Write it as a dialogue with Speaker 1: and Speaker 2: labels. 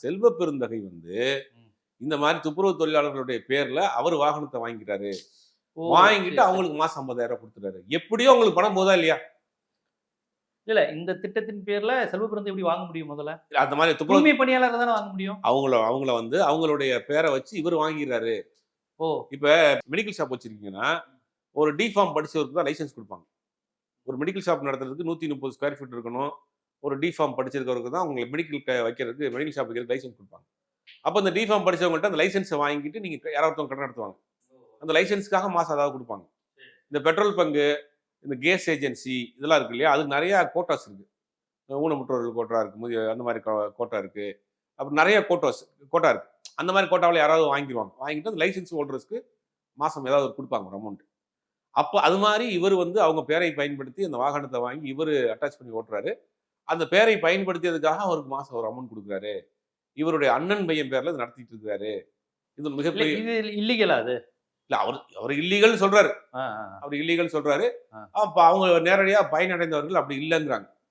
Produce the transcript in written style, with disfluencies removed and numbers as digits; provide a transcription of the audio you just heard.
Speaker 1: செல்வ பெருந்தகை வந்து இந்த மாதிரி துப்புரவு தொழிலாளர்களுடைய பேர்ல அவர் வாகனத்தை வாங்கிக்கிறாரு. வாங்கிட்டு அவங்களுக்கு மாசம் 50,000 கொடுத்துறாரு. எப்படியோ அவங்களுக்கு பணம் போதா இல்லையா?
Speaker 2: இல்ல இந்த திட்டத்தின் பேர்ல செல்வ பெருந்தகை எப்படி வாங்க முடியும் முதல்ல?
Speaker 1: அந்த மாதிரி
Speaker 2: தூய்மை பணியாளர் தானே வாங்க முடியும்.
Speaker 1: அவங்கள வந்து அவங்களுடைய பேரை வச்சு இவர் வாங்கிடுறாரு.
Speaker 2: ஓ
Speaker 1: இப்ப மெடிக்கல் ஷாப் வச்சிருக்கீங்கன்னா ஒரு டிஃபார்ம் படிச்சவருக்கு தான் லைசன்ஸ் கொடுப்பாங்க. ஒரு மெடிக்கல் ஷாப் நடத்துறதுக்கு 130 ஸ்கொயர் ஃபீட் இருக்கணும். ஒரு டிஃபார்ம் படிச்சிருக்கவருக்கு தான் உங்களுக்கு வைக்கிறதுக்கு மெடிக்கல் ஷாப் வைக்கிறதுக்கு லைசன்ஸ் கொடுப்பாங்க. அப்போ அந்த டிஃபார்ம் படிச்சவங்கள்ட்ட அந்த லைசன்ஸை வாங்கிட்டு நீங்க யாராவது ஒருத்தவங்க கடை நடத்துவாங்க. அந்த லைசன்ஸ்க்காக மாசம் அதாவது கொடுப்பாங்க. இந்த பெட்ரோல் பங்கு, இந்த கேஸ் ஏஜென்சி இதெல்லாம் இருக்கு இல்லையா? அதுக்கு நிறைய கோட்டாஸ் இருக்கு. ஊனமுற்றோர்கள் கோட்டா இருக்கு, அந்த மாதிரி கோட்டா இருக்கு. அப்புறம் நிறைய கோட்டா இருக்கு. அந்த மாதிரி கோட்டாவில் யாராவது வாங்கிடுவாங்க. வாங்கிட்டு அந்த லைசன்ஸ் ஹோல்டர்ஸ்க்கு மாசம் ஏதாவது கொடுப்பாங்க ஒரு அமௌண்ட். அப்போ அது மாதிரி இவர் வந்து அவங்க பேரை பயன்படுத்தி அந்த வாகனத்தை வாங்கி இவர் அட்டாச் பண்ணி ஓட்டுறாரு. அந்த பேரை பயன்படுத்தியதுக்காக அவருக்கு மாசம் ஒரு அமௌண்ட் கொடுக்குறாரு. இவருடைய அண்ணன் பையன் பேர்ல இது நடத்திட்டு இருக்காரு. இது மிகப்பெரிய
Speaker 2: இது இல்லீகலா அது?
Speaker 1: இல்ல அவர் இல்லீகல் சொல்றாரு. அவர் இல்லீகல் சொல்றாரு. அப்ப அவங்க நேரடியா பயனடைந்தவர்கள் அப்படி இல்லைங்கிறாங்க.